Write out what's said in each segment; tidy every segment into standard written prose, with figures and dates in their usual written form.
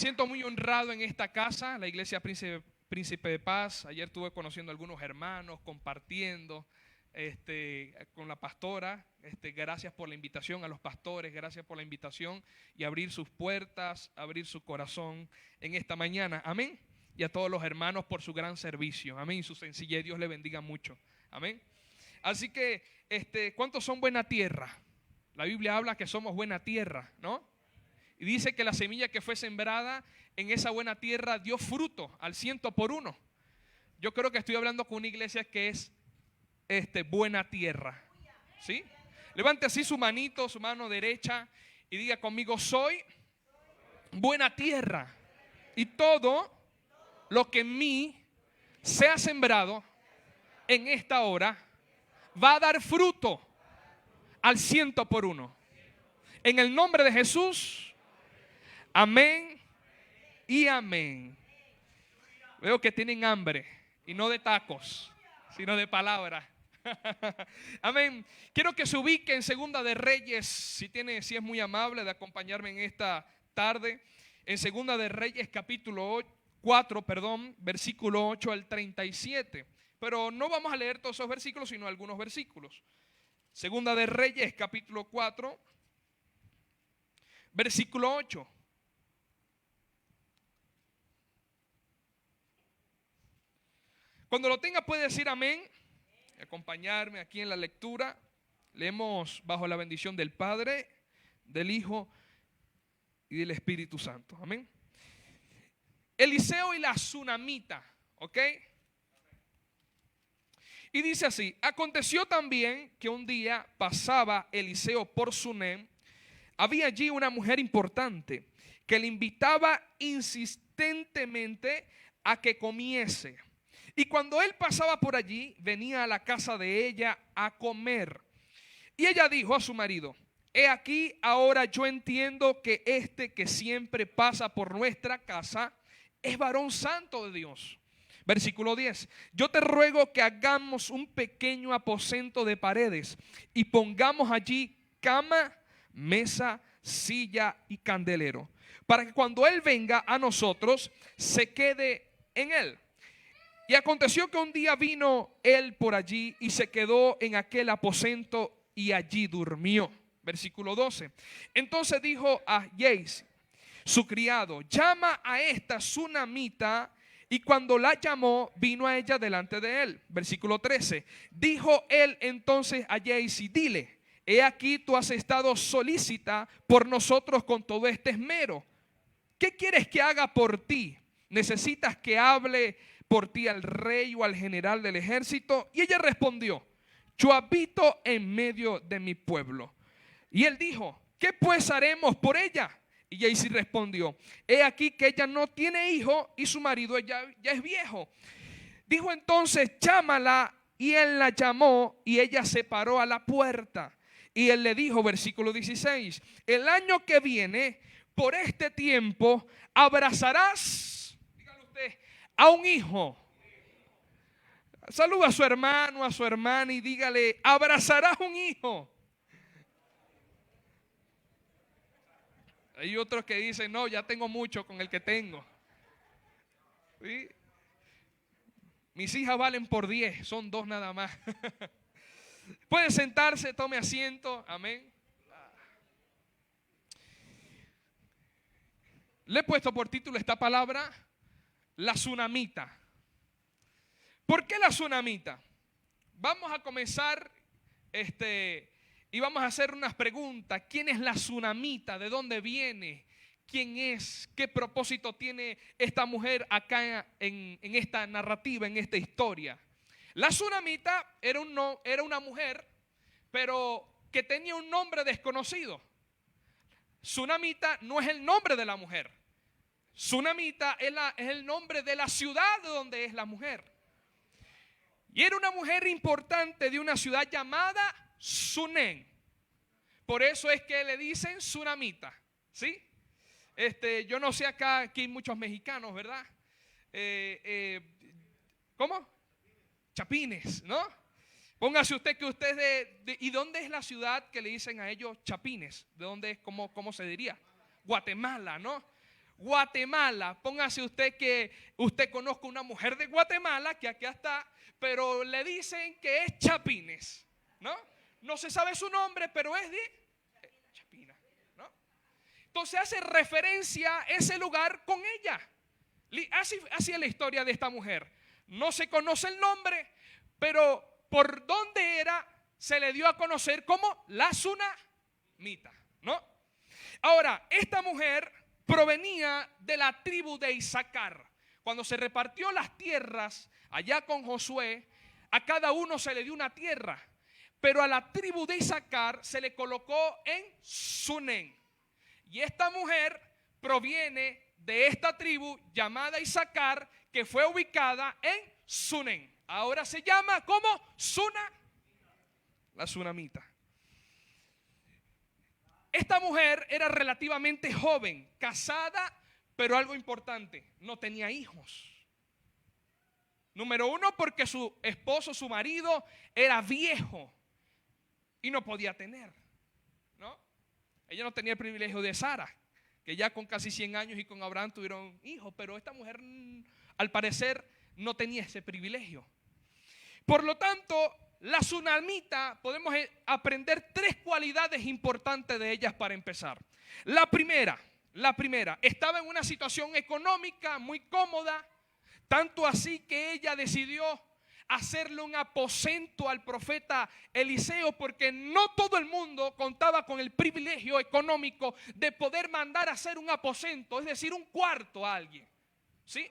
siento muy honrado en esta casa, la iglesia Príncipe de Paz. Ayer estuve conociendo a algunos hermanos, compartiendo con la pastora. Gracias por la invitación a los pastores, gracias por la invitación y abrir sus puertas, abrir su corazón en esta mañana. Amén. Y a todos los hermanos por su gran servicio. Amén. Su sencillez, Dios le bendiga mucho. Amén. Así que, ¿cuántos son buena tierra? La Biblia habla que somos buena tierra, ¿no? Y dice que la semilla que fue sembrada en esa buena tierra dio fruto al 100%. Yo creo que estoy hablando con una iglesia que es buena tierra. ¿Sí? Levante así su manito, su mano derecha y diga conmigo: soy buena tierra. Y todo lo que en mí sea sembrado en esta hora va a dar fruto al 100%. En el nombre de Jesús. Amén y amén. Veo que tienen hambre y no de tacos, sino de palabra. Amén. Quiero que se ubique en Segunda de Reyes, si es muy amable de acompañarme en esta tarde. En Segunda de Reyes capítulo 4, versículo 8 al 37. Pero no vamos a leer todos esos versículos, sino algunos versículos. Segunda de Reyes capítulo 4, versículo 8. Cuando lo tenga puede decir amén y acompañarme aquí en la lectura. Leemos bajo la bendición del Padre, del Hijo y del Espíritu Santo. Amén. Eliseo y la tsunamita, ¿ok? Y dice así: aconteció también que un día pasaba Eliseo por Sunem. Había allí una mujer importante que le invitaba insistentemente a que comiese. Y cuando él pasaba por allí, venía a la casa de ella a comer. Y ella dijo a su marido: he aquí, ahora yo entiendo que que siempre pasa por nuestra casa es varón santo de Dios. Versículo 10. Yo te ruego que hagamos un pequeño aposento de paredes y pongamos allí cama, mesa, silla y candelero, para que cuando él venga a nosotros se quede en él. Y aconteció que un día vino él por allí y se quedó en aquel aposento y allí durmió. Versículo 12. Entonces dijo a Gehazi, su criado: llama a esta tsunamita. Y cuando la llamó, vino a ella delante de él. Versículo 13. Dijo él entonces a Gehazi: dile, he aquí tú has estado solícita por nosotros con todo este esmero. ¿Qué quieres que haga por ti? ¿Necesitas que hable por ti al rey o al general del ejército? Y ella respondió: yo habito en medio de mi pueblo. Y él dijo: ¿qué pues haremos por ella? Y Gehazi respondió: he aquí que ella no tiene hijo y su marido ya es viejo. Dijo entonces: llámala. Y él la llamó y ella se paró a la puerta. Y él le dijo, versículo 16: el año que viene, por este tiempo, abrazarás, dígale usted, a un hijo. Saluda a su hermano, a su hermana y dígale: abrazarás un hijo. Hay otros que dicen: no, ya tengo mucho con el que tengo. ¿Sí? Mis hijas valen por 10, son 2 nada más. Puede sentarse, tome asiento. Amén. Le he puesto por título esta palabra: la tsunamita. ¿Por qué la tsunamita? Vamos a comenzar y vamos a hacer unas preguntas. ¿Quién es la tsunamita? ¿De dónde viene? ¿Quién es? ¿Qué propósito tiene esta mujer acá en esta narrativa, en esta historia? La tsunamita era una mujer, pero que tenía un nombre desconocido. Tsunamita no es el nombre de la mujer. Tsunamita es el nombre de la ciudad de donde es la mujer. Y era una mujer importante de una ciudad llamada Sunem. Por eso es que le dicen tsunamita. ¿Sí? Yo no sé, aquí hay muchos mexicanos, ¿verdad? ¿Cómo? Chapines, ¿no? Póngase usted que usted es ¿y dónde es la ciudad que le dicen a ellos chapines? ¿De dónde es? ¿Cómo se diría? Guatemala, ¿no? Guatemala. Póngase usted que usted conozca una mujer de Guatemala que aquí está, pero le dicen que es Chapines, ¿no? No se sabe su nombre, pero es de Chapina, ¿no? Entonces hace referencia a ese lugar con ella. Así es la historia de esta mujer. No se conoce el nombre, pero por dónde era se le dio a conocer como la Sunamita, ¿no? Ahora, esta mujer provenía de la tribu de Isaacar. Cuando se repartió las tierras allá con Josué, a cada uno se le dio una tierra, pero a la tribu de Isaacar se le colocó en Sunem. Y esta mujer proviene de esta tribu llamada Isaacar, que fue ubicada en Sunem. Ahora se llama como la Sunamita. Esta mujer era relativamente joven, casada, pero algo importante, no tenía hijos. Número uno, porque su esposo, su marido, era viejo y no podía tener, ¿no? Ella no tenía el privilegio de Sara, que ya con casi 100 años y con Abraham tuvieron hijos, pero esta mujer al parecer no tenía ese privilegio. Por lo tanto, la Sunamita, podemos aprender 3 cualidades importantes de ellas para empezar. La primera, estaba en una situación económica muy cómoda, tanto así que ella decidió hacerle un aposento al profeta Eliseo, porque no todo el mundo contaba con el privilegio económico de poder mandar a hacer un aposento, es decir, un cuarto a alguien, ¿sí?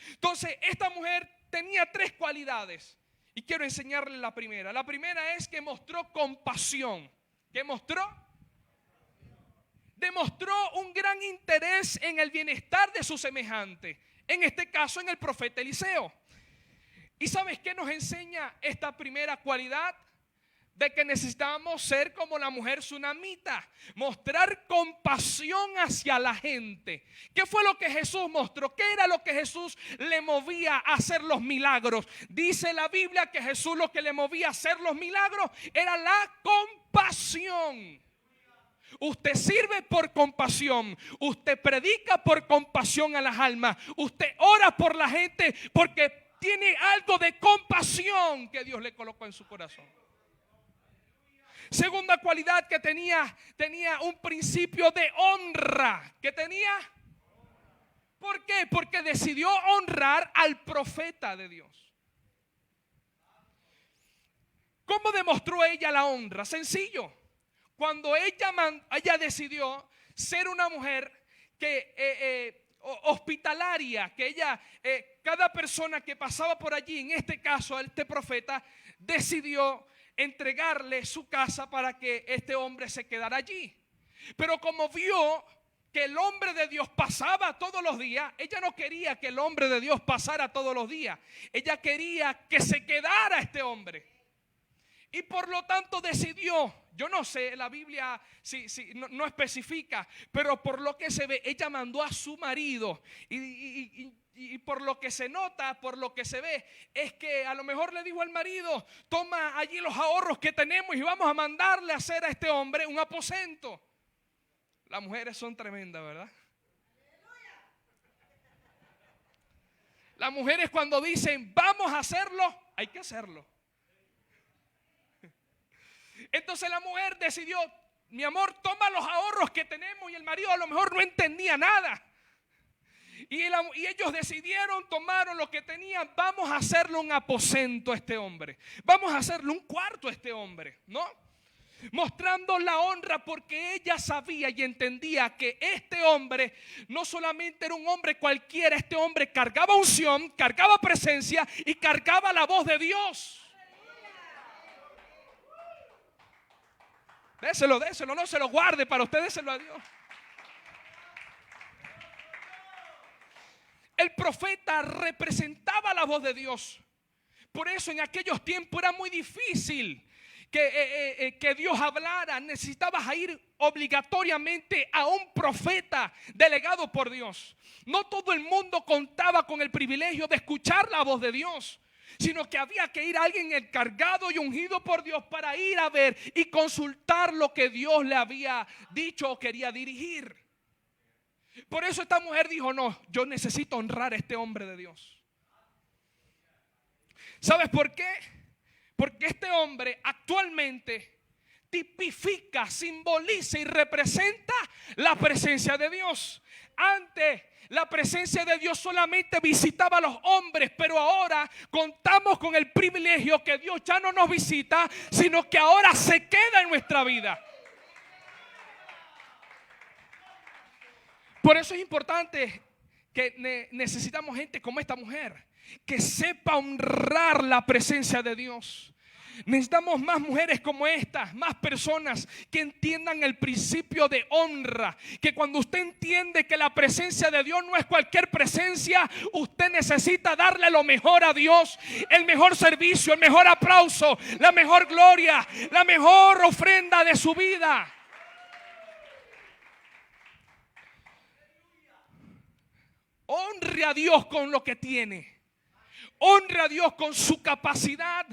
Entonces, esta mujer tenía 3 cualidades y quiero enseñarle la primera. La primera es que mostró compasión. ¿Qué mostró? Demostró un gran interés en el bienestar de su semejante, en este caso en el profeta Eliseo. ¿Y sabes qué nos enseña esta primera cualidad? De que necesitamos ser como la mujer sunamita, mostrar compasión hacia la gente. ¿Qué fue lo que Jesús mostró? ¿Qué era lo que Jesús le movía a hacer los milagros? Dice la Biblia que Jesús lo que le movía a hacer los milagros era la compasión. Usted sirve por compasión, usted predica por compasión a las almas, usted ora por la gente porque tiene algo de compasión que Dios le colocó en su corazón. Segunda cualidad que tenía un principio de honra. ¿Qué tenía? ¿Por qué? Porque decidió honrar al profeta de Dios. ¿Cómo demostró ella la honra? Sencillo. Cuando ella decidió ser una mujer que hospitalaria, que ella, cada persona que pasaba por allí, en este caso a este profeta, decidió entregarle su casa para que este hombre se quedara allí. Pero como vio que el hombre de Dios pasaba todos los días, ella no quería que el hombre de Dios pasara todos los días. Ella quería que se quedara este hombre. Y por lo tanto decidió, yo no sé, la Biblia no especifica, pero por lo que se ve, ella mandó a su marido y por lo que se nota, por lo que se ve, es que a lo mejor le dijo al marido: toma allí los ahorros que tenemos y vamos a mandarle a hacer a este hombre un aposento. Las mujeres son tremendas, ¿verdad? Las mujeres cuando dicen vamos a hacerlo, hay que hacerlo. Entonces la mujer decidió: mi amor, toma los ahorros que tenemos. Y el marido a lo mejor no entendía nada. Y ellos decidieron, tomaron lo que tenían. Vamos a hacerle un aposento a este hombre. Vamos a hacerle un cuarto a este hombre, ¿no? Mostrando la honra, porque ella sabía y entendía que este hombre no solamente era un hombre cualquiera. Este hombre cargaba unción, cargaba presencia y cargaba la voz de Dios. Déselo, no se lo guarde para usted, déselo a Dios. El profeta representaba la voz de Dios. Por eso en aquellos tiempos era muy difícil que Dios hablara. Necesitabas ir obligatoriamente a un profeta delegado por Dios. No todo el mundo contaba con el privilegio de escuchar la voz de Dios, sino que había que ir a alguien encargado y ungido por Dios para ir a ver y consultar lo que Dios le había dicho o quería dirigir. Por eso esta mujer dijo, no, yo necesito honrar a este hombre de Dios. ¿Sabes por qué? Porque este hombre actualmente tipifica, simboliza y representa la presencia de Dios. Antes la presencia de Dios solamente visitaba a los hombres, pero ahora contamos con el privilegio que Dios ya no nos visita, sino que ahora se queda en nuestra vida. Por eso es importante que necesitamos gente como esta mujer, que sepa honrar la presencia de Dios. Necesitamos más mujeres como estas, más personas que entiendan el principio de honra. Que cuando usted entiende que la presencia de Dios no es cualquier presencia, usted necesita darle lo mejor a Dios, el mejor servicio, el mejor aplauso, la mejor gloria, la mejor ofrenda de su vida. Honre a Dios con lo que tiene. Honre a Dios con su capacidad.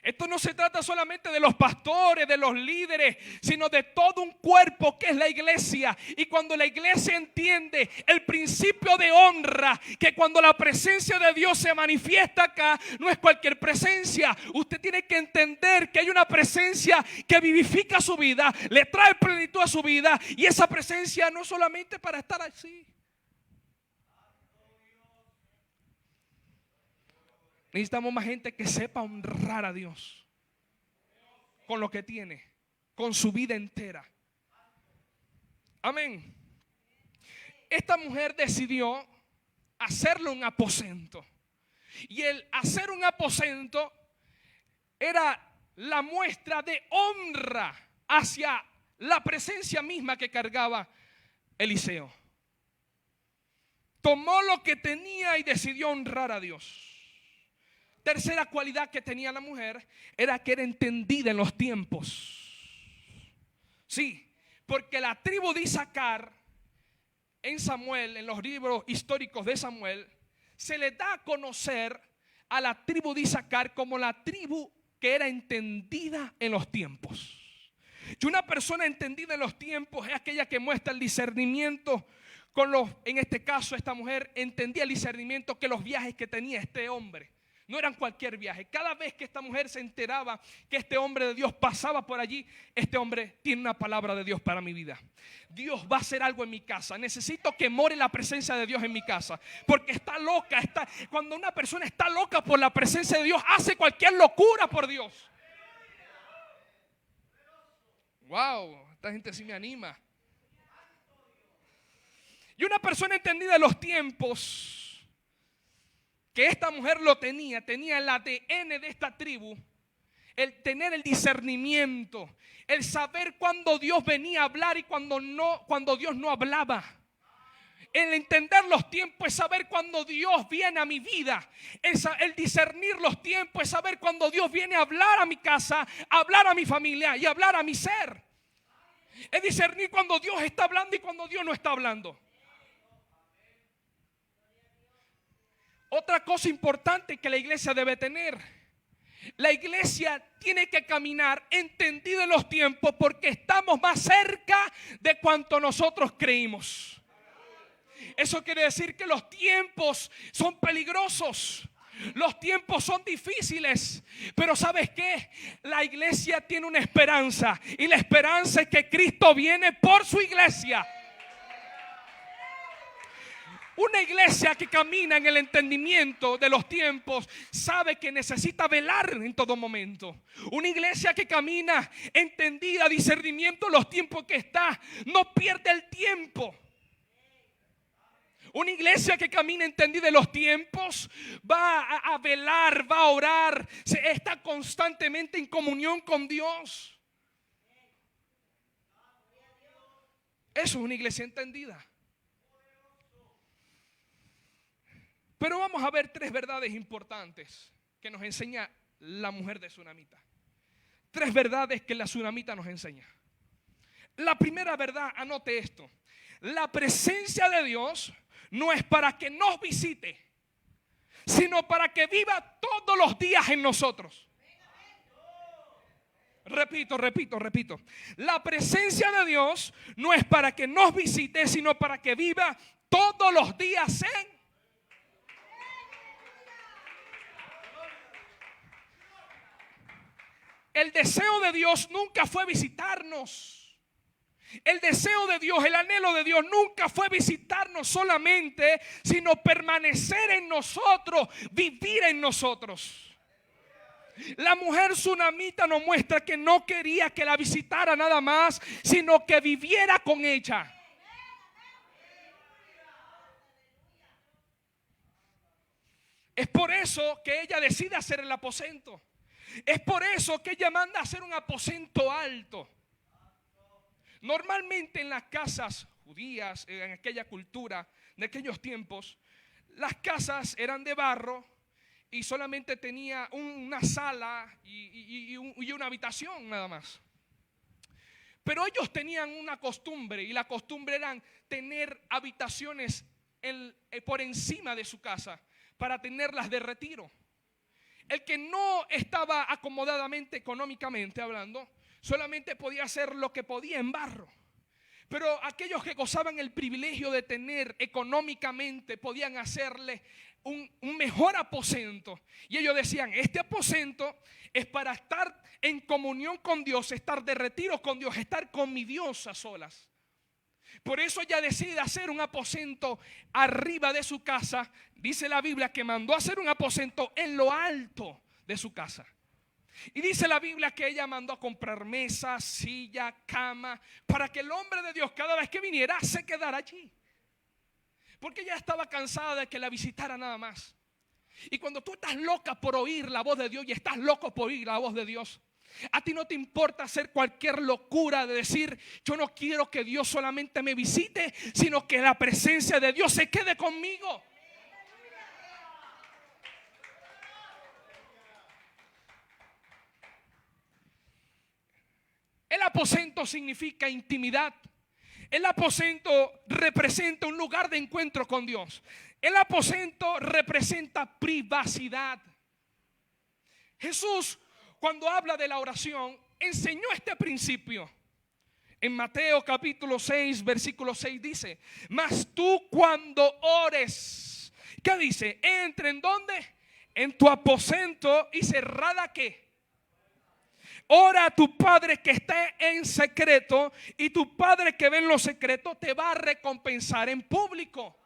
Esto no se trata solamente de los pastores, de los líderes, sino de todo un cuerpo que es la iglesia. Y cuando la iglesia entiende el principio de honra, que cuando la presencia de Dios se manifiesta acá, no es cualquier presencia. Usted tiene que entender que hay una presencia que vivifica su vida, le trae plenitud a su vida. Y esa presencia no es solamente para estar así. Necesitamos más gente que sepa honrar a Dios con lo que tiene, con su vida entera. Amén. Esta mujer decidió hacerle un aposento. Y el hacer un aposento era la muestra de honra hacia la presencia misma que cargaba Eliseo. Tomó lo que tenía y decidió honrar a Dios. Tercera cualidad que tenía la mujer era que era entendida en los tiempos. Sí, porque la tribu de Isaacar en Samuel, en los libros históricos de Samuel, se le da a conocer a la tribu de Isaacar como la tribu que era entendida en los tiempos. Y una persona entendida en los tiempos es aquella que muestra el discernimiento con los, en este caso esta mujer entendía el discernimiento que los viajes que tenía este hombre no eran cualquier viaje. Cada vez que esta mujer se enteraba que este hombre de Dios pasaba por allí, este hombre tiene una palabra de Dios para mi vida. Dios va a hacer algo en mi casa. Necesito que more la presencia de Dios en mi casa. Porque está loca. Cuando una persona está loca por la presencia de Dios, hace cualquier locura por Dios. Wow, esta gente sí me anima. Y una persona entendida de los tiempos, que esta mujer lo tenía el ADN de esta tribu, el tener el discernimiento, el saber cuándo Dios venía a hablar y cuando Dios no hablaba. El entender los tiempos es saber cuándo Dios viene a mi vida. El discernir los tiempos es saber cuándo Dios viene a hablar a mi casa, a hablar a mi familia y a hablar a mi ser. Es discernir cuando Dios está hablando y cuando Dios no está hablando. Otra cosa importante que la iglesia debe tener. La iglesia tiene que caminar entendida en los tiempos porque estamos más cerca de cuanto nosotros creímos. Eso quiere decir que los tiempos son peligrosos. Los tiempos son difíciles. Pero ¿sabes qué? La iglesia tiene una esperanza. Y la esperanza es que Cristo viene por su iglesia. Una iglesia que camina en el entendimiento de los tiempos sabe que necesita velar en todo momento. Una iglesia que camina entendida, discernimiento de los tiempos que está, no pierde el tiempo. Una iglesia que camina entendida de los tiempos va a velar, va a orar, está constantemente en comunión con Dios. Eso es una iglesia entendida. Pero vamos a ver tres verdades importantes que nos enseña la mujer de Sunamita. Tres verdades que la Sunamita nos enseña. La primera verdad, anote esto. La presencia de Dios no es para que nos visite, sino para que viva todos los días en nosotros. Repito. La presencia de Dios no es para que nos visite, sino para que viva todos los días en. El deseo de Dios nunca fue visitarnos. El deseo de Dios, el anhelo de Dios nunca fue visitarnos solamente, sino permanecer en nosotros, vivir en nosotros. La mujer tsunamita nos muestra que no quería que la visitara nada más, sino que viviera con ella. Es por eso que ella decide hacer el aposento. Es por eso que ella manda a hacer un aposento alto. Normalmente en las casas judías, en aquella cultura de aquellos tiempos, las casas eran de barro y solamente tenía una sala y una habitación nada más. Pero ellos tenían una costumbre, y la costumbre era tener habitaciones por encima de su casa para tenerlas de retiro. El que no estaba acomodadamente económicamente hablando, solamente podía hacer lo que podía en barro. Pero aquellos que gozaban el privilegio de tener económicamente podían hacerle un mejor aposento. Y ellos decían, este aposento es para estar en comunión con Dios, estar de retiro con Dios, estar con mi Dios a solas. Por eso ella decide hacer un aposento arriba de su casa. Dice la Biblia que mandó a hacer un aposento en lo alto de su casa. Y dice la Biblia que ella mandó a comprar mesa, silla, cama, para que el hombre de Dios cada vez que viniera se quedara allí. Porque ella estaba cansada de que la visitara nada más. Y cuando tú estás loca por oír la voz de Dios y estás loco por oír la voz de Dios, a ti no te importa hacer cualquier locura de decir, yo no quiero que Dios solamente me visite, sino que la presencia de Dios se quede conmigo. El aposento significa intimidad. El aposento representa un lugar de encuentro con Dios. El aposento representa privacidad. Jesús, cuando habla de la oración, enseñó este principio. En Mateo capítulo 6, versículo 6 dice, mas tú cuando ores, ¿qué dice? Entra en ¿dónde? En tu aposento y cerrada ¿qué? Ora a tu Padre que está en secreto, y tu Padre que ve en lo secreto te va a recompensar en público.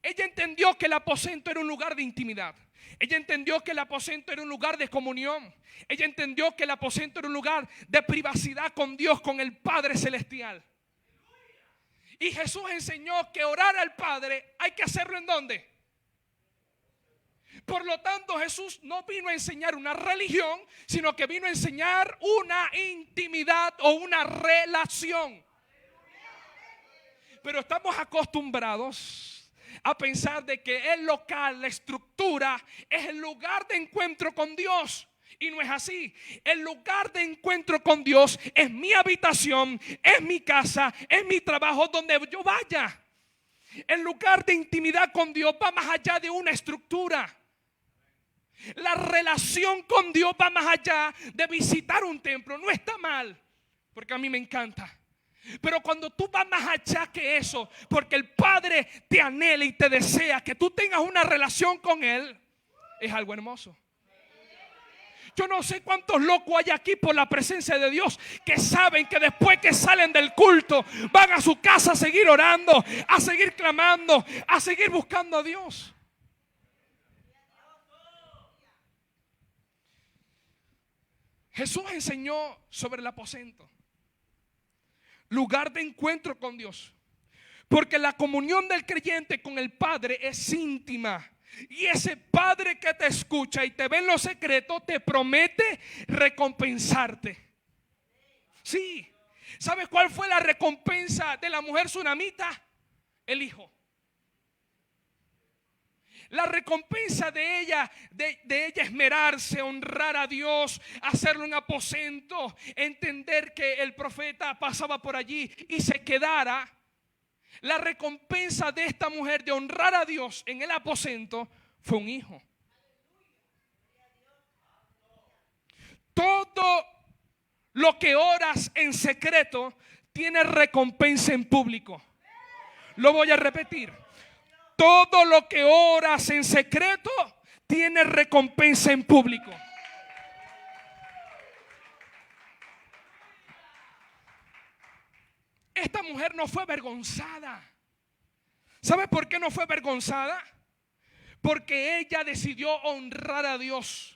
Ella entendió que el aposento era un lugar de intimidad. Ella entendió que el aposento era un lugar de comunión. Ella entendió que el aposento era un lugar de privacidad con Dios, con el Padre Celestial. Y Jesús enseñó que orar al Padre hay que hacerlo ¿en dónde? Por lo tanto, Jesús no vino a enseñar una religión, sino que vino a enseñar una intimidad o una relación. Pero estamos acostumbrados a pensar de que el local, la estructura, es el lugar de encuentro con Dios. Y no es así. El lugar de encuentro con Dios es mi habitación, es mi casa, es mi trabajo, donde yo vaya. El lugar de intimidad con Dios va más allá de una estructura. La relación con Dios va más allá de visitar un templo. No está mal, porque a mí me encanta. Pero cuando tú vas más allá que eso, porque el Padre te anhela y te desea que tú tengas una relación con Él, es algo hermoso. Yo no sé cuántos locos hay aquí por la presencia de Dios que saben que después que salen del culto van a su casa a seguir orando, a seguir clamando, a seguir buscando a Dios. Jesús enseñó sobre el aposento, lugar de encuentro con Dios, porque la comunión del creyente con el Padre es íntima. Y ese Padre que te escucha y te ve en lo secreto te promete recompensarte. Sí. ¿Sabes cuál fue la recompensa de la mujer tsunamita? El hijo. La recompensa de ella esmerarse, honrar a Dios, hacerle un aposento, entender que el profeta pasaba por allí y se quedara. La recompensa de esta mujer de honrar a Dios en el aposento fue un hijo. Todo lo que oras en secreto tiene recompensa en público. Lo voy a repetir. Todo lo que oras en secreto tiene recompensa en público. Esta mujer no fue avergonzada. ¿Sabe por qué no fue avergonzada? Porque ella decidió honrar a Dios.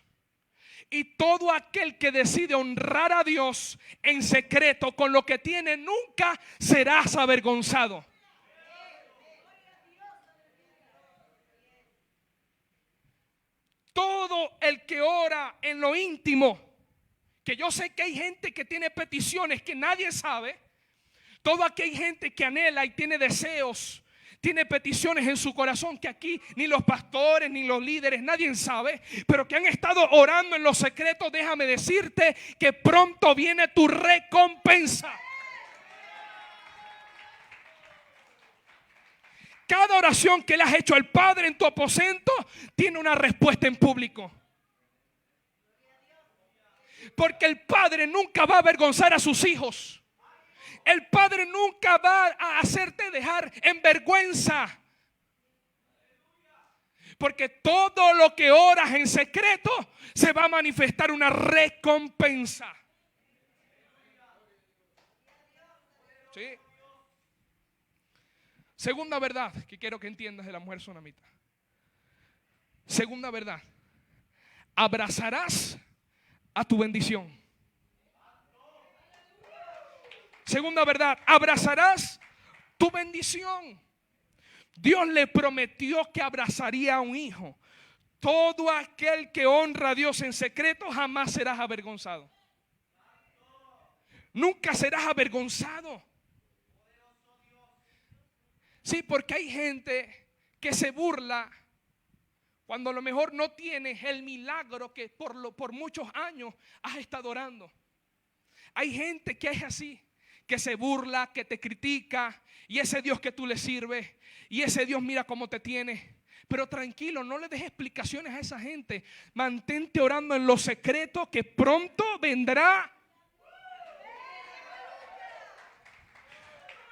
Y todo aquel que decide honrar a Dios en secreto con lo que tiene, nunca serás avergonzado. Todo el que ora en lo íntimo, que yo sé que hay gente que tiene peticiones que nadie sabe. Todo aquí hay gente que anhela y tiene deseos, tiene peticiones en su corazón que aquí ni los pastores ni los líderes, nadie sabe, pero que han estado orando en los secretos. Déjame decirte que pronto viene tu recompensa. Cada oración que le has hecho al Padre en tu aposento tiene una respuesta en público. Porque el Padre nunca va a avergonzar a sus hijos. El Padre nunca va a hacerte dejar en vergüenza. Porque todo lo que oras en secreto se va a manifestar una recompensa. ¿Sí? Segunda verdad que quiero que entiendas de la mujer sunamita. Segunda verdad. Abrazarás a tu bendición. Segunda verdad, abrazarás tu bendición. Dios le prometió que abrazaría a un hijo. Todo aquel que honra a Dios en secreto jamás serás avergonzado. Nunca serás avergonzado. Sí, porque hay gente que se burla cuando a lo mejor no tienes el milagro que por muchos años has estado orando. Hay gente que es así, que se burla, que te critica, y ese Dios que tú le sirves, y ese Dios mira cómo te tiene. Pero tranquilo, no le des explicaciones a esa gente. Mantente orando en lo secreto, que pronto vendrá.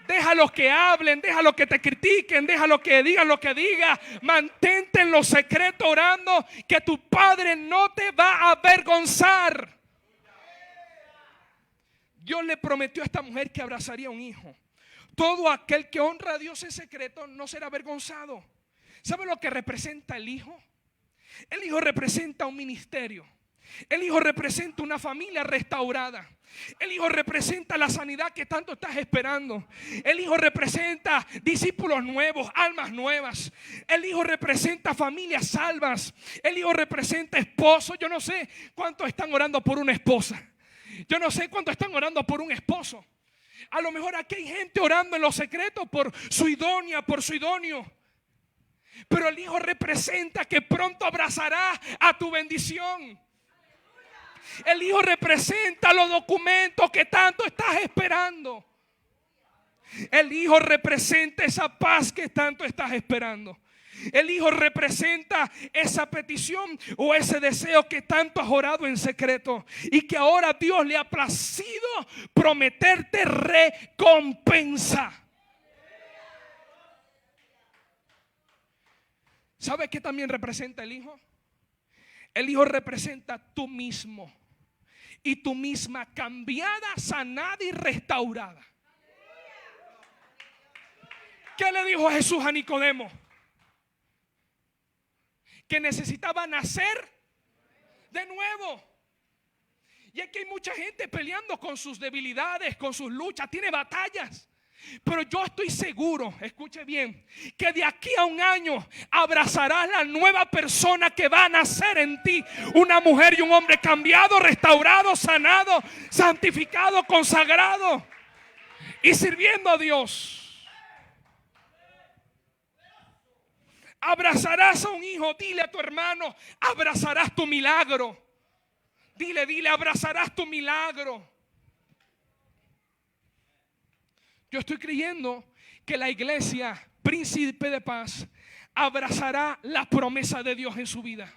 Déjalos que hablen, déjalos que te critiquen, déjalos que digan lo que digan. Mantente en lo secreto orando, que tu Padre no te va a avergonzar. Dios le prometió a esta mujer que abrazaría un hijo. Todo aquel que honra a Dios en secreto no será avergonzado. ¿Sabe lo que representa el hijo? El hijo representa un ministerio. El hijo representa una familia restaurada. El hijo representa la sanidad que tanto estás esperando. El hijo representa discípulos nuevos, almas nuevas. El hijo representa familias salvas. El hijo representa esposo. Yo no sé cuántos están orando por una esposa. Yo no sé cuántos están orando por un esposo. A lo mejor aquí hay gente orando en los secretos por su idónea, por su idóneo. Pero el hijo representa que pronto abrazará a tu bendición. El hijo representa los documentos que tanto estás esperando. El hijo representa esa paz que tanto estás esperando. El hijo representa esa petición o ese deseo que tanto has orado en secreto y que ahora Dios le ha placido prometerte recompensa. ¿Sabes qué también representa el hijo? El hijo representa tú mismo y tú misma, cambiada, sanada y restaurada. ¿Qué le dijo Jesús a Nicodemo? Que necesitaba nacer de nuevo. Y aquí hay mucha gente peleando con sus debilidades, con sus luchas, tiene batallas. Pero yo estoy seguro, escuche bien, que de aquí a un año abrazarás la nueva persona que va a nacer en ti. Una mujer y un hombre cambiado, restaurado, sanado, santificado, consagrado y sirviendo a Dios. Abrazarás a un hijo. Dile a tu hermano, abrazarás tu milagro. Dile, abrazarás tu milagro. Yo estoy creyendo que la iglesia Príncipe de Paz abrazará la promesa de Dios en su vida.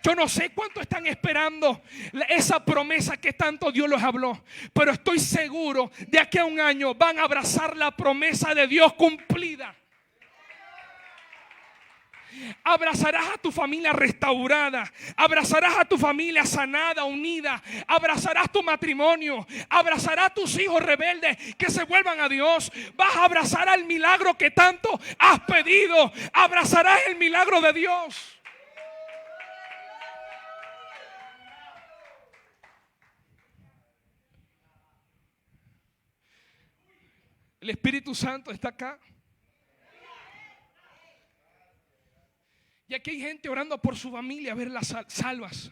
Yo no sé cuánto están esperando esa promesa que tanto Dios les habló, pero estoy seguro de aquí a un año van a abrazar la promesa de Dios cumplida. Abrazarás a tu familia restaurada, abrazarás a tu familia sanada, unida, abrazarás tu matrimonio, abrazarás a tus hijos rebeldes que se vuelvan a Dios. Vas a abrazar al milagro que tanto has pedido, abrazarás el milagro de Dios. El Espíritu Santo está acá. Y aquí hay gente orando por su familia, verlas salvas.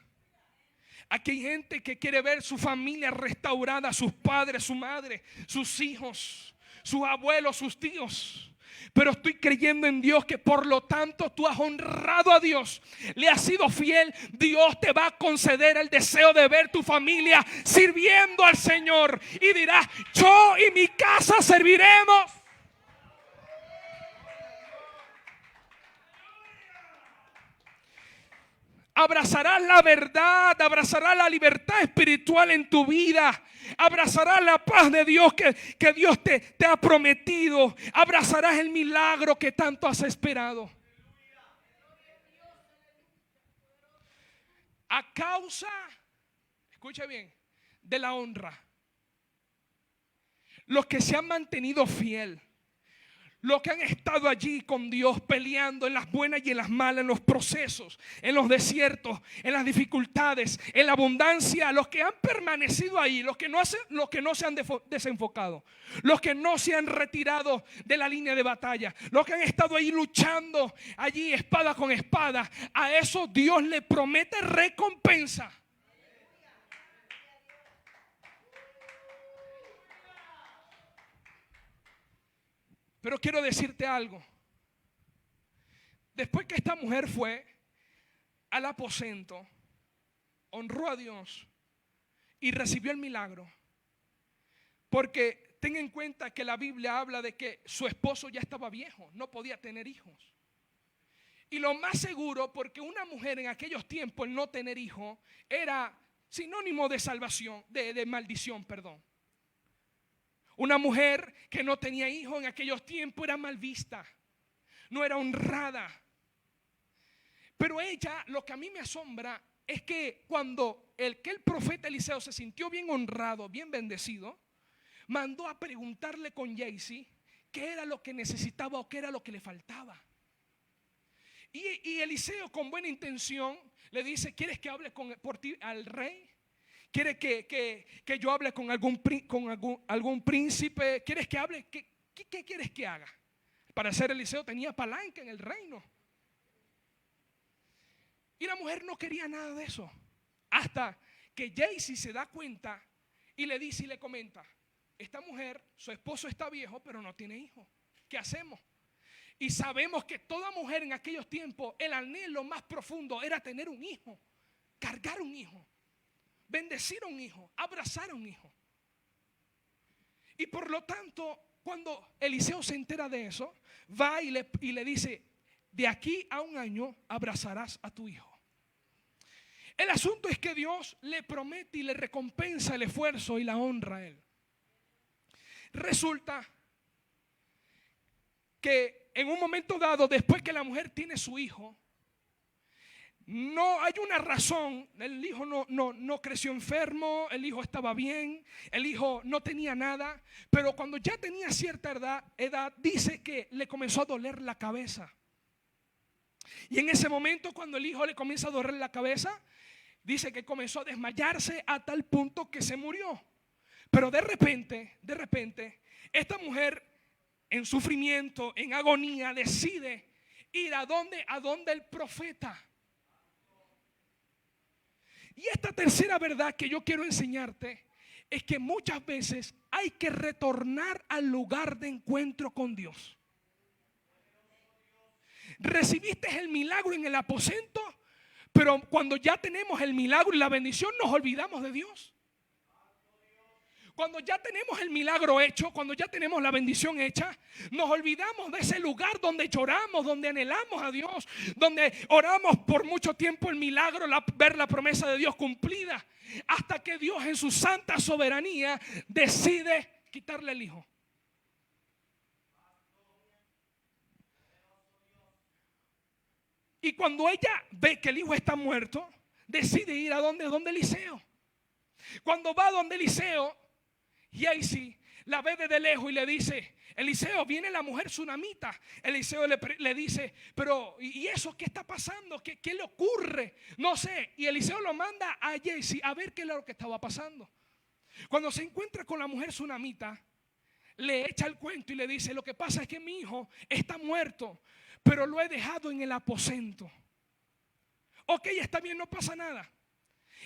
Aquí hay gente que quiere ver su familia restaurada, sus padres, su madre, sus hijos, sus abuelos, sus tíos. Pero estoy creyendo en Dios que por lo tanto tú has honrado a Dios, le has sido fiel. Dios te va a conceder el deseo de ver tu familia sirviendo al Señor. Y dirás: yo y mi casa serviremos. Abrazarás la verdad, abrazarás la libertad espiritual en tu vida, abrazarás la paz de Dios que Dios te ha prometido, abrazarás el milagro que tanto has esperado. A causa, escucha bien, de la honra, los que se han mantenido fiel, los que han estado allí con Dios peleando en las buenas y en las malas, en los procesos, en los desiertos, en las dificultades, en la abundancia, los que han permanecido ahí, los que no se han desenfocado, los que no se han retirado de la línea de batalla, los que han estado ahí luchando allí espada con espada, a eso Dios le promete recompensa. Pero quiero decirte algo. Después que esta mujer fue al aposento, honró a Dios y recibió el milagro. Porque ten en cuenta que la Biblia habla de que su esposo ya estaba viejo, no podía tener hijos. Y lo más seguro, porque una mujer en aquellos tiempos, el no tener hijos, era sinónimo de salvación, de maldición, perdón. Una mujer que no tenía hijos en aquellos tiempos era mal vista, no era honrada. Pero ella, lo que a mí me asombra es que cuando el profeta Eliseo se sintió bien honrado, bien bendecido, mandó a preguntarle con Gehazi qué era lo que necesitaba o qué era lo que le faltaba. Y Eliseo, con buena intención, le dice: ¿quieres que hable por ti al rey? ¿Quieres que yo hable con algún príncipe? ¿Quieres que hable? ¿Qué quieres que haga? Para ser Eliseo tenía palanca en el reino. Y la mujer no quería nada de eso. Hasta que Gehazi se da cuenta y le dice y le comenta: esta mujer, su esposo está viejo pero no tiene hijos. ¿Qué hacemos? Y sabemos que toda mujer en aquellos tiempos, el anhelo más profundo era tener un hijo, cargar un hijo, bendecir a un hijo, abrazar a un hijo. Y por lo tanto, cuando Eliseo se entera de eso, va y le dice: de aquí a un año abrazarás a tu hijo. El asunto es que Dios le promete y le recompensa el esfuerzo y la honra a él. Resulta que en un momento dado, después que la mujer tiene su hijo, no hay una razón. El hijo no creció enfermo, el hijo estaba bien, el hijo no tenía nada. Pero cuando ya tenía cierta edad, dice que le comenzó a doler la cabeza. Y en ese momento, cuando el hijo le comienza a doler la cabeza, dice que comenzó a desmayarse a tal punto que se murió. Pero de repente, esta mujer, en sufrimiento, en agonía, decide ir a donde el profeta. Y esta tercera verdad que yo quiero enseñarte es que muchas veces hay que retornar al lugar de encuentro con Dios. Recibiste el milagro en el aposento, pero cuando ya tenemos el milagro y la bendición nos olvidamos de Dios. Cuando ya tenemos el milagro hecho, cuando ya tenemos la bendición hecha, nos olvidamos de ese lugar donde lloramos, donde anhelamos a Dios, donde oramos por mucho tiempo el milagro, ver la promesa de Dios cumplida, hasta que Dios en su santa soberanía decide quitarle el hijo. Y cuando ella ve que el hijo está muerto, decide ir a donde Eliseo. Cuando va a donde Eliseo, Gehazi la ve desde lejos y le dice: Eliseo, viene la mujer sunamita. Eliseo le dice: pero ¿y eso qué está pasando? ¿Qué le ocurre? No sé. Y Eliseo lo manda a Gehazi a ver qué era lo que estaba pasando. Cuando se encuentra con la mujer sunamita, le echa el cuento y le dice: lo que pasa es que mi hijo está muerto, pero lo he dejado en el aposento. Ok, está bien, no pasa nada.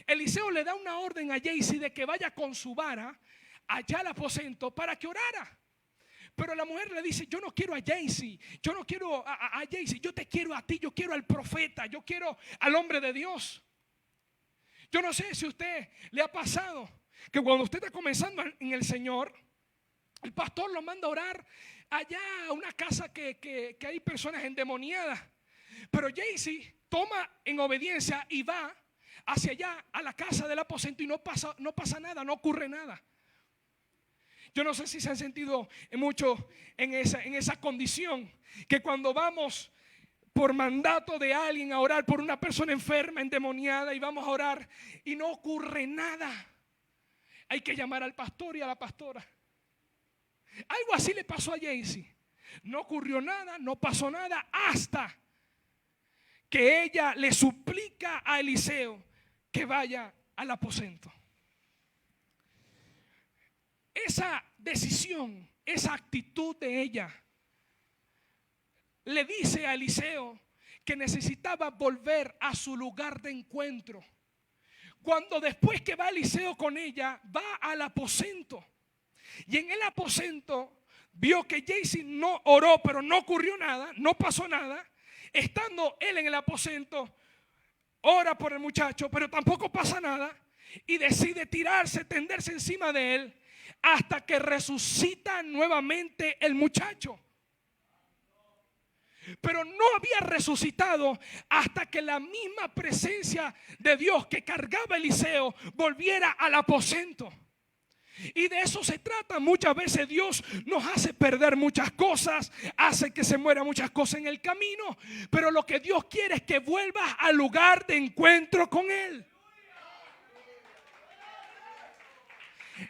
Eliseo le da una orden a Gehazi de que vaya con su vara allá al aposento para que orara. Pero la mujer le dice: yo no quiero a Gehazi, yo no quiero a Gehazi, yo te quiero a ti, yo quiero al profeta, yo quiero al hombre de Dios. Yo no sé si a usted le ha pasado que cuando usted está comenzando en el Señor, el pastor lo manda a orar allá a una casa que hay personas endemoniadas. Pero Gehazi toma en obediencia y va hacia allá a la casa del aposento y no pasa nada, no ocurre nada. Yo no sé si se han sentido mucho en esa condición, que cuando vamos por mandato de alguien a orar por una persona enferma, endemoniada, y vamos a orar y no ocurre nada, hay que llamar al pastor y a la pastora. Algo así le pasó a Gehazi. No ocurrió nada, no pasó nada, hasta que ella le suplica a Eliseo que vaya al aposento. Esa decisión, esa actitud de ella, le dice a Eliseo que necesitaba volver a su lugar de encuentro. Cuando después que va Eliseo con ella, va al aposento. Y en el aposento vio que Gehazi no oró, pero no ocurrió nada, no pasó nada. Estando él en el aposento, ora por el muchacho, pero tampoco pasa nada. Y decide tirarse, tenderse encima de él, hasta que resucita nuevamente el muchacho. Pero no había resucitado hasta que la misma presencia de Dios que cargaba Eliseo volviera al aposento. Y de eso se trata. Muchas veces Dios nos hace perder muchas cosas, hace que se mueran muchas cosas en el camino, pero lo que Dios quiere es que vuelvas al lugar de encuentro con Él.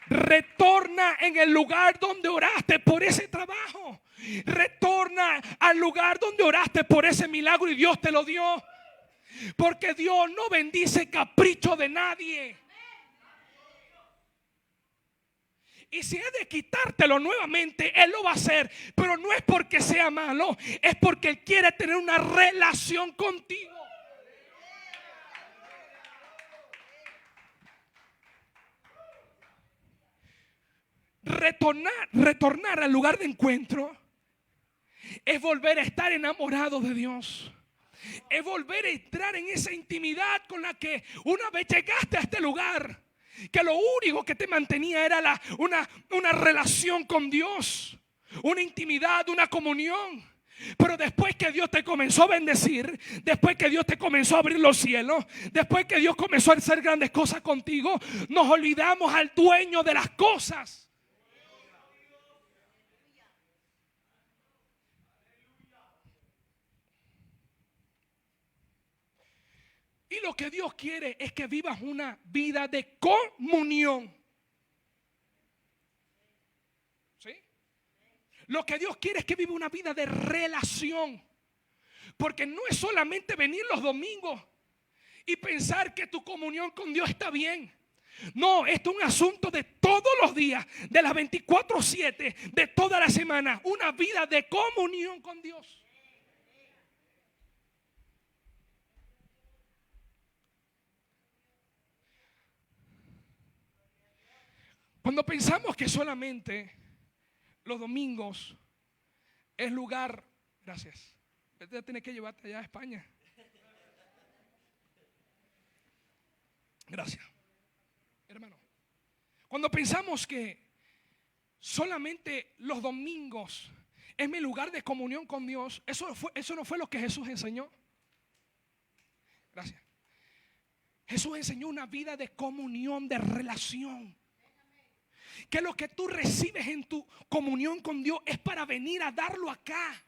Retorna en el lugar donde oraste por ese trabajo. Retorna al lugar donde oraste por ese milagro y Dios te lo dio. Porque Dios no bendice capricho de nadie. Y si ha de quitártelo nuevamente, Él lo va a hacer. Pero no es porque sea malo, es porque Él quiere tener una relación contigo. Retornar al lugar de encuentro es volver a estar enamorado de Dios. Es volver a entrar en esa intimidad con la que una vez llegaste a este lugar, que lo único que te mantenía era una relación con Dios, una intimidad, una comunión. Pero después que Dios te comenzó a bendecir, después que Dios te comenzó a abrir los cielos, después que Dios comenzó a hacer grandes cosas contigo, nos olvidamos al dueño de las cosas. Y lo que Dios quiere es que vivas una vida de comunión. ¿Sí? Lo que Dios quiere es que viva una vida de relación. Porque no es solamente venir los domingos y pensar que tu comunión con Dios está bien. No, esto es un asunto de todos los días, de las 24/7, de toda la semana. Una vida de comunión con Dios. Cuando pensamos que solamente los domingos es lugar, gracias, usted tiene que llevarte allá a España. Gracias, hermano. Cuando pensamos que solamente los domingos es mi lugar de comunión con Dios, eso no fue lo que Jesús enseñó. Gracias. Jesús enseñó una vida de comunión, de relación. Que lo que tú recibes en tu comunión con Dios es para venir a darlo acá.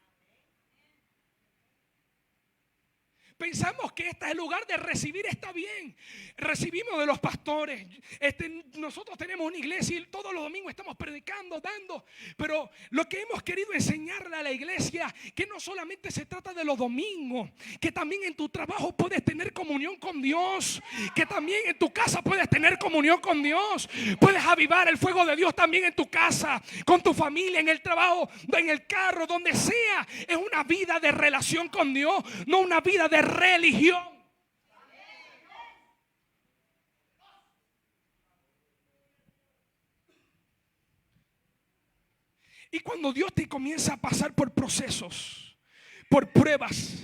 Pensamos que este es el lugar de recibir, está bien. Recibimos de los pastores. Nosotros tenemos una iglesia y todos los domingos estamos predicando, dando. Pero lo que hemos querido enseñarle a la iglesia, que no solamente se trata de los domingos, que también en tu trabajo puedes tener comunión con Dios, que también en tu casa puedes tener comunión con Dios. Puedes avivar el fuego de Dios también en tu casa, con tu familia, en el trabajo, en el carro, donde sea. Es una vida de relación con Dios, no una vida de religión. Y cuando Dios te comienza a pasar por procesos, por pruebas,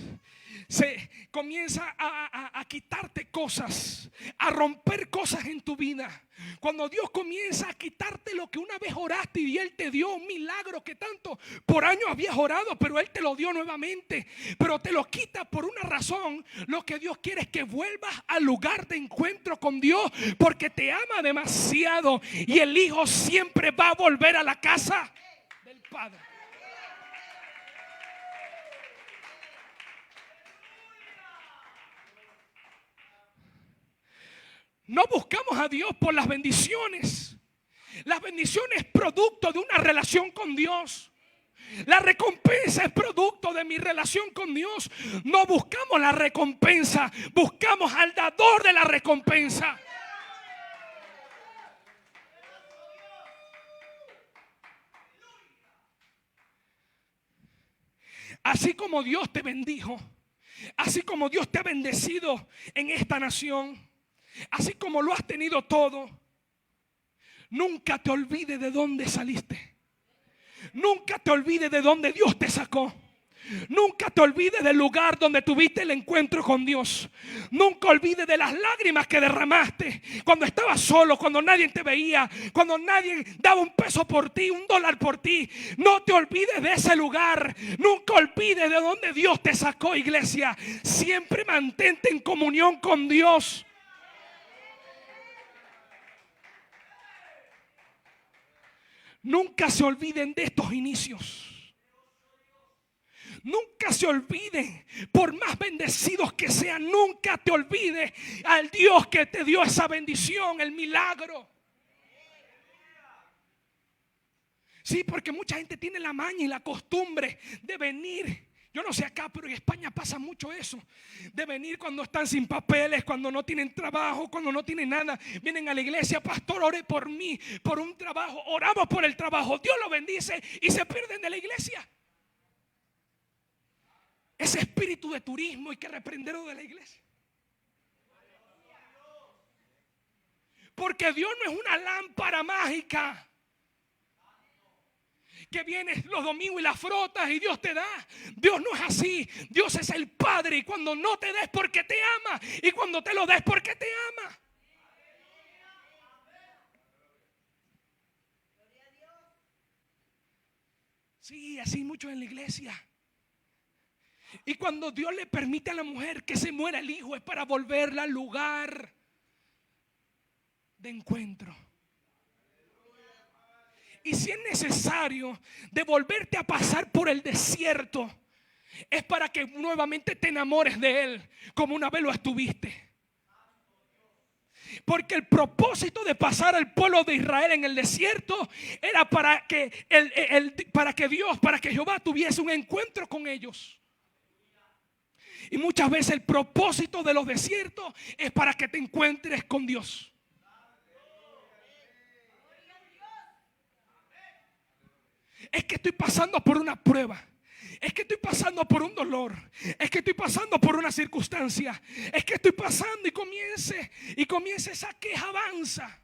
se comienza a quitarte cosas, a romper cosas en tu vida. Cuando Dios comienza a quitarte lo que una vez oraste y Él te dio un milagro que tanto por años habías orado, pero Él te lo dio nuevamente, pero te lo quita por una razón. Lo que Dios quiere es que vuelvas al lugar de encuentro con Dios, porque te ama demasiado y el Hijo siempre va a volver a la casa del Padre. No buscamos a Dios por las bendiciones. Las bendiciones es producto de una relación con Dios. La recompensa es producto de mi relación con Dios. No buscamos la recompensa, buscamos al dador de la recompensa. Así como Dios te bendijo, así como Dios te ha bendecido en esta nación, así como lo has tenido todo, nunca te olvides de dónde saliste. Nunca te olvides de dónde Dios te sacó. Nunca te olvides del lugar donde tuviste el encuentro con Dios. Nunca olvides de las lágrimas que derramaste cuando estabas solo, cuando nadie te veía, cuando nadie daba un peso por ti, $1 por ti. No te olvides de ese lugar. Nunca olvides de dónde Dios te sacó, iglesia. Siempre mantente en comunión con Dios. Nunca se olviden de estos inicios. Nunca se olviden, por más bendecidos que sean, nunca te olvides al Dios que te dio esa bendición, el milagro. Sí, porque mucha gente tiene la maña y la costumbre de venir. Yo no sé acá, pero en España pasa mucho eso. De venir cuando están sin papeles, cuando no tienen trabajo, cuando no tienen nada. Vienen a la iglesia, pastor, ore por mí, por un trabajo. Oramos por el trabajo, Dios lo bendice y se pierden de la iglesia. Ese espíritu de turismo hay que reprenderlo de la iglesia. Porque Dios no es una lámpara mágica que vienes los domingos y la frotas y Dios te da. Dios no es así. Dios es el Padre, y cuando no te des porque te ama, y cuando te lo des porque te ama. Sí, así mucho en la iglesia. Y cuando Dios le permite a la mujer que se muera el hijo, es para volverla al lugar de encuentro. Y si es necesario devolverte a pasar por el desierto, es para que nuevamente te enamores de Él como una vez lo estuviste. Porque el propósito de pasar al pueblo de Israel en el desierto era para que Jehová tuviese un encuentro con ellos. Y muchas veces el propósito de los desiertos es para que te encuentres con Dios. Es que estoy pasando por una prueba. Es que estoy pasando por un dolor. Es que estoy pasando por una circunstancia. Es que estoy pasando y comience esa queja avanza.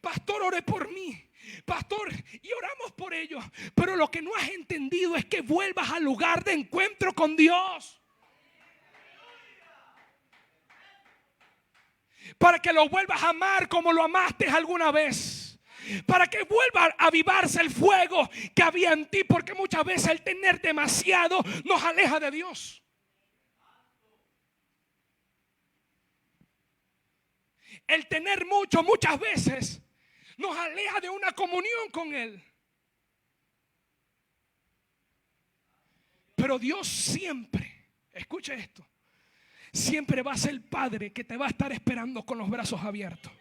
Pastor, ore por mí. Pastor, y oramos por ellos. Pero lo que no has entendido es que vuelvas al lugar de encuentro con Dios. para que lo vuelvas a amar como lo amaste alguna vez, para que vuelva a avivarse el fuego que había en ti, porque muchas veces el tener demasiado nos aleja de Dios. El tener mucho muchas veces nos aleja de una comunión con Él. Pero Dios siempre, escuche esto, siempre va a ser el Padre que te va a estar esperando con los brazos abiertos.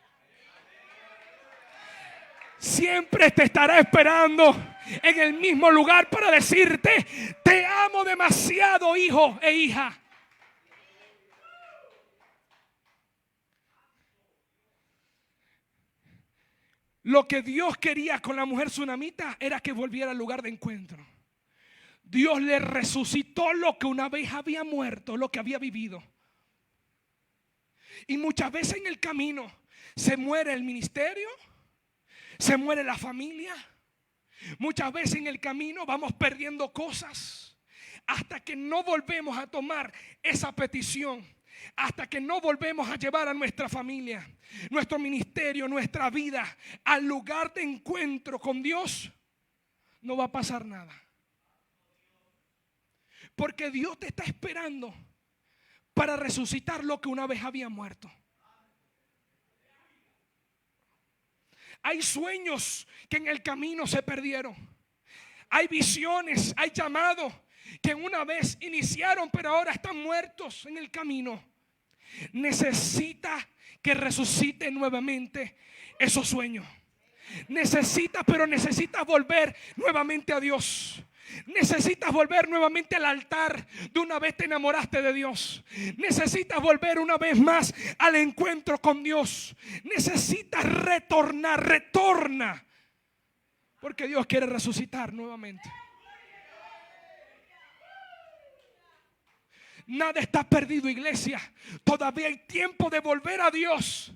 Siempre te estará esperando en el mismo lugar para decirte: te amo demasiado, hijo e hija. Lo que Dios quería con la mujer tsunamita era que volviera al lugar de encuentro. Dios le resucitó lo que una vez había muerto, lo que había vivido. Y muchas veces en el camino se muere el ministerio, se muere la familia. Muchas veces en el camino vamos perdiendo cosas hasta que no volvemos a tomar esa petición. Hasta que no volvemos a llevar a nuestra familia, nuestro ministerio, nuestra vida al lugar de encuentro con Dios, no va a pasar nada. Porque Dios te está esperando para resucitar lo que una vez había muerto. Hay sueños que en el camino se perdieron. Hay visiones, hay llamados que una vez iniciaron, pero ahora están muertos en el camino. Necesita que resucite nuevamente esos sueños. Necesitas volver nuevamente a Dios. Necesitas volver nuevamente al altar de una vez te enamoraste de Dios. Necesitas volver una vez más al encuentro con Dios. Necesitas retornar, retorna. Porque Dios quiere resucitar nuevamente. Nada está perdido, iglesia. Todavía hay tiempo de volver a Dios.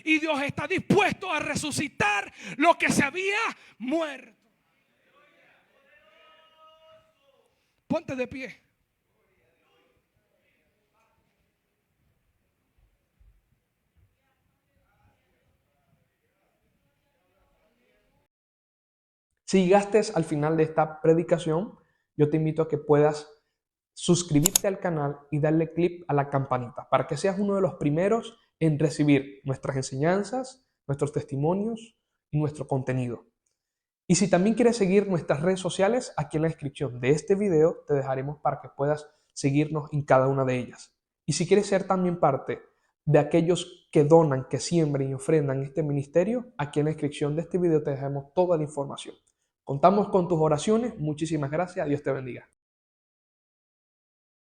Y Dios está dispuesto a resucitar lo que se había muerto. Ponte de pie. Si llegaste al final de esta predicación, yo te invito a que puedas suscribirte al canal y darle clic a la campanita para que seas uno de los primeros en recibir nuestras enseñanzas, nuestros testimonios y nuestro contenido. Y si también quieres seguir nuestras redes sociales, aquí en la descripción de este video te dejaremos para que puedas seguirnos en cada una de ellas. Y si quieres ser también parte de aquellos que donan, que siembran y ofrendan este ministerio, aquí en la descripción de este video te dejaremos toda la información. Contamos con tus oraciones. Muchísimas gracias. Dios te bendiga.